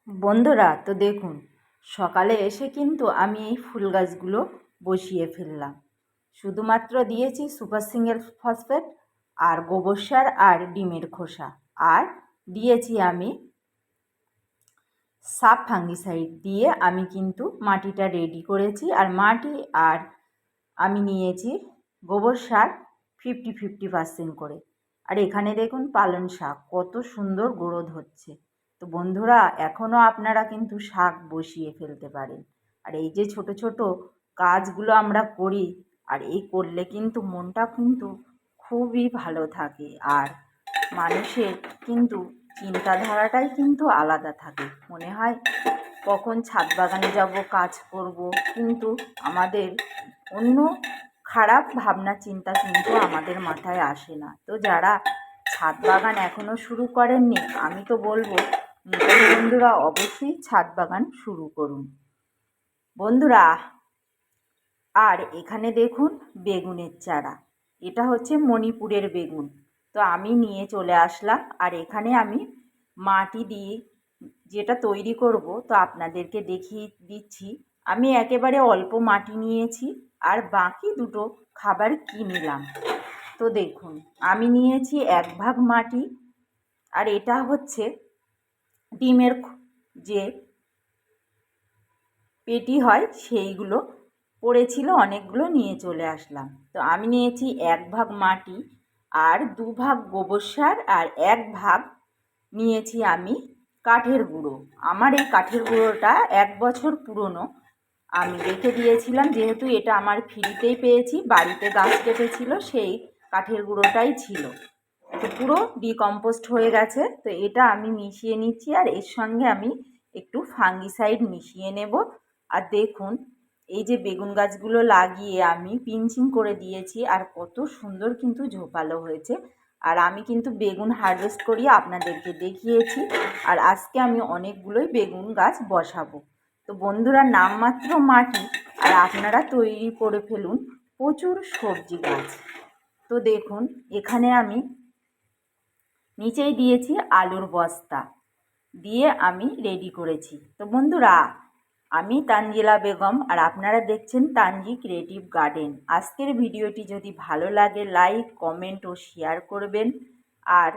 বন্ধুরা, তো দেখুন, সকালে এসে কিন্তু আমি এই ফুল গাছগুলো বসিয়ে ফেললাম। শুধুমাত্র দিয়েছি সুপার সিঙ্গেল ফসফেট আর গোবর সার আর ডিমের খোসা, আর দিয়েছি আমি সাব ফাঙ্গিসাইড দিয়ে আমি কিন্তু মাটিটা রেডি করেছি। আর মাটি আর আমি নিয়েছি গোবর সার 50-50% করে। আর এখানে দেখুন পালং শাক কত সুন্দর গ্রোথ হচ্ছে। তো বন্ধুরা, এখনও আপনারা কিন্তু শাক বসিয়ে ফেলতে পারেন। আর এই যে ছোট ছোট কাজগুলো আমরা করি, আর এই করলে কিন্তু মনটা কিন্তু খুবই ভালো থাকে। আর মানুষের কিন্তু চিন্তাধারাটাই কিন্তু আলাদা থাকে। মনে হয় কখন ছাদ বাগানে যাব, কাজ করব, কিন্তু আমাদের অন্য খারাপ ভাবনা চিন্তা কিন্তু আমাদের মাথায় আসে না। তো যারা ছাদ বাগান এখনও শুরু করেননি, আমি তো বলবো নতুন বন্ধুরা অবশ্যই ছাদ বাগান শুরু করুন বন্ধুরা। আর এখানে দেখুন বেগুনের চারা, এটা হচ্ছে মণিপুরের বেগুন। তো আমি নিয়ে চলে আসলাম। আর এখানে আমি মাটি দিয়ে যেটা তৈরি করব, তো আপনাদেরকে দেখিয়ে দিচ্ছি। আমি একেবারে অল্প মাটি নিয়েছি আর বাকি দুটো খাবার কিনলাম। তো দেখুন, আমি নিয়েছি 1 ভাগ মাটি, আর এটা হচ্ছে ডিমের যে পেটি হয় সেইগুলো পড়েছিল, অনেকগুলো নিয়ে চলে আসলাম। তো আমি নিয়েছি 1 ভাগ মাটি আর 2 ভাগ গোবর সার আর 1 ভাগ নিয়েছি আমি কাঠের গুঁড়ো। আমার এই কাঠের গুঁড়োটা 1 বছর পুরনো, আমি রেখে দিয়েছিলাম, যেহেতু এটা আমার ফ্রিতেই পেয়েছি, বাড়িতে গাছ কেটেছিল, সেই কাঠের গুঁড়োটাই ছিল। তো পুরো ডিকম্পোস্ট হয়ে গেছে। তো এটা আমি মিশিয়ে নিচ্ছি, আর এর সঙ্গে আমি একটু ফাঙ্গিসাইড মিশিয়ে নেব। আর দেখুন, এই যে বেগুন গাছগুলো লাগিয়ে আমি পিঞ্চিং করে দিয়েছি, আর কত সুন্দর কিন্তু ঝোপালো হয়েছে। আর আমি কিন্তু বেগুন হারভেস্ট করি আপনাদেরকে দেখিয়েছি। আর আজকে আমি অনেকগুলোই বেগুন গাছ বসাবো। তো বন্ধুরা, নামমাত্র মাটি, আর আপনারা তৈরি করে ফেলুন প্রচুর সবজি গাছ। তো দেখুন, এখানে আমি নিচেই দিয়েছি আলুর বস্তা দিয়ে আমি রেডি করেছি। তো বন্ধুরা, আমি তানজিলা বেগম, আর আপনারা দেখছেন তানজি ক্রিয়েটিভ গার্ডেন। আজকের ভিডিওটি যদি ভালো লাগে, লাইক, কমেন্ট ও শেয়ার করবেন। আর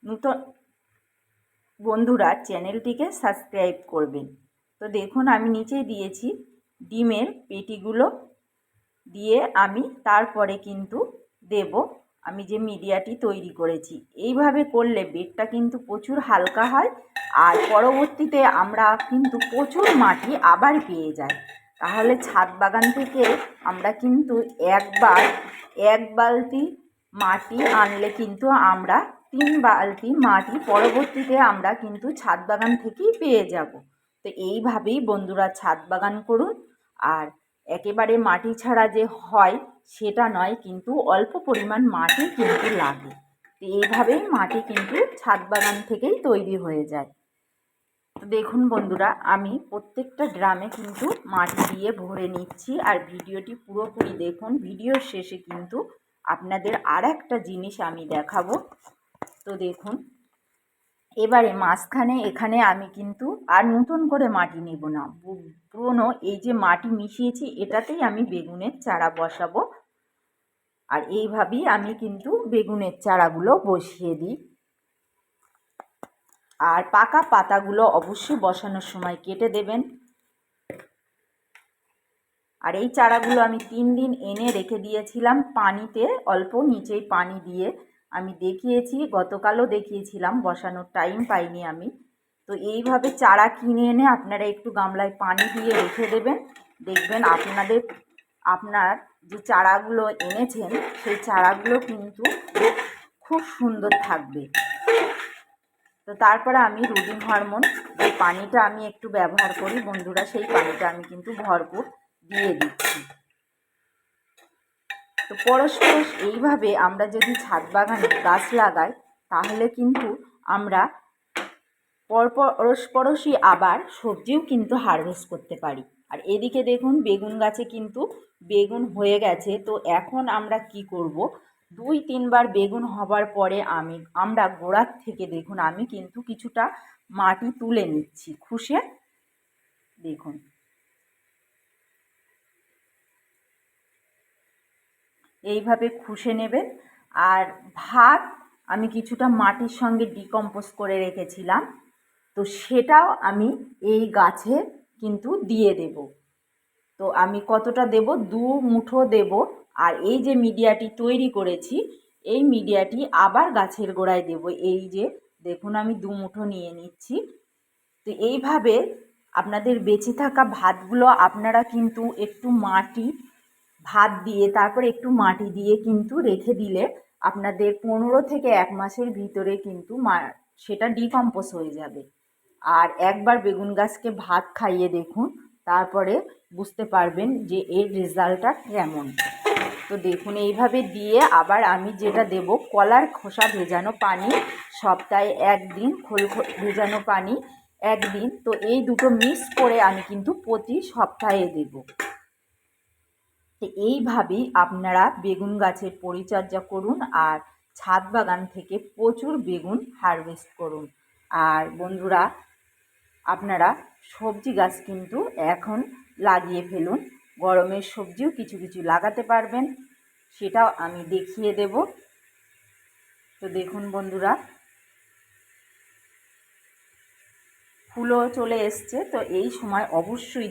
নতুন বন্ধুরা চ্যানেলটিকে সাবস্ক্রাইব করবেন। তো দেখুন, আমি নিচেই দিয়েছি ডিমের পেটিগুলো দিয়ে আমি তারপরে কিন্তু দেব আমি যে মিডিয়াটি তৈরি করেছি। এইভাবে করলে বেডটা কিন্তু প্রচুর হালকা হয়, আর পরবর্তীতে আমরা কিন্তু প্রচুর মাটি আবার পেয়ে যাই। তাহলে ছাদ বাগান থেকে আমরা কিন্তু একবার 1 বালতি মাটি আনলে কিন্তু আমরা 3 বালতি মাটি পরবর্তীতে আমরা কিন্তু ছাদ বাগান থেকেই পেয়ে যাব। তো এইভাবেই বন্ধুরা ছাদ বাগান করুন। আর একেবারে মাটি ছাড়া যে হয় সেটা নয়, কিন্তু অল্প পরিমাণ মাটি কিন্তু লাগে। তো এইভাবেই মাটি কিন্তু ছাদ বাগান থেকেই তৈরি হয়ে যায়। তো দেখুন বন্ধুরা, আমি প্রত্যেকটা ড্রামে কিন্তু মাটি দিয়ে ভরে নিচ্ছি। আর ভিডিওটি পুরোপুরি দেখুন, ভিডিওর শেষে কিন্তু আপনাদের আর একটা জিনিস আমি দেখাবো। তো দেখুন, এবারে মাঝখানে এখানে আমি কিন্তু আর নতুন করে মাটি নেব না, পুরনো এই যে মাটি মিশিয়েছি এটাতেই আমি বেগুনের চারা বসাবো। আর এইভাবেই আমি কিন্তু বেগুনের চারাগুলো বসিয়ে দিই। আর পাকা পাতাগুলো অবশ্যই বসানোর সময় কেটে দেবেন। আর এই চারাগুলো আমি 3 দিন এনে রেখে দিয়েছিলাম পানিতে, অল্প নিচেই পানি দিয়ে। আমি দেখিয়েছি, গতকালও দেখিয়েছিলাম, বসানোর টাইম পাইনি আমি। তো এইভাবে চারা কিনে এনে আপনারা একটু গামলায় পানি দিয়ে রেখে দেবেন। দেখবেন আপনার যে চারাগুলো এনেছেন সেই চারাগুলো কিন্তু খুব সুন্দর থাকবে। তো তারপরে আমি রুডিং হরমোন যে পানিটা আমি একটু ব্যবহার করি বন্ধুরা, সেই পানিটা আমি কিন্তু ভরপুর দিয়ে দিচ্ছি। তো পরস্পর এইভাবে আমরা যদি ছাদ বাগানে গাছ লাগাই, তাহলে কিন্তু আমরা পরস্পরসই আবার সবজিও কিন্তু হারভেস্ট করতে পারি। আর এদিকে দেখুন বেগুন গাছে কিন্তু বেগুন হয়ে গেছে। তো এখন আমরা কি করব, 2-3 বার বেগুন হবার পরে আমরা গোড়ার থেকে দেখুন আমি কিন্তু কিছুটা মাটি তুলে নিচ্ছি খুশে। দেখুন এইভাবে খুশে নেবেন। আর ভাত আমি কিছুটা মাটির সঙ্গে ডিকম্পোজ করে রেখেছিলাম, তো সেটাও আমি এই গাছে কিন্তু দিয়ে দেব। তো আমি কতটা দেব, 2 মুঠো দেব। আর এই যে মিডিয়াটি তৈরি করেছি, এই মিডিয়াটি আবার গাছের গোড়ায় দেব। এই যে দেখুন আমি 2 মুঠো নিয়ে নিচ্ছি। তো এইভাবে আপনাদের বেঁচে থাকা ভাতগুলো আপনারা কিন্তু একটু মাটি ভাত দিয়ে তারপর একটু মাটি দিয়ে কিন্তু রেখে দিলে আপনাদের 15 থেকে 1 মাসের ভিতরে কিন্তু সেটা ডিকম্পোজ হয়ে যাবে। আর একবার বেগুন গাছকে ভাত খাইয়ে দেখুন, তারপরে বুঝতে পারবেন যে এর রেজাল্টটা কেমন। তো দেখুন এইভাবে দিয়ে আবার আমি যেটা দেব, কলার খোসা ভেজানো পানি সপ্তাহে 1 দিন, খোল ভেজানো পানি 1 দিন। তো এই দুটো মিক্স করে আমি কিন্তু প্রতি সপ্তাহে দেব। তো এইভাবেই আপনারা বেগুন গাছের পরিচর্যা করুন আর ছাদ বাগান থেকে প্রচুর বেগুন হারভেস্ট করুন। আর বন্ধুরা, আপনারা সবজি গাছ কিন্তু এখন লাগিয়ে ফেলুন। গরমের সবজিও কিছু কিছু লাগাতে পারবেন, সেটাও আমি দেখিয়ে দেব। তো দেখুন বন্ধুরা, ফুলও চলে এসছে। তো এই সময় অবশ্যই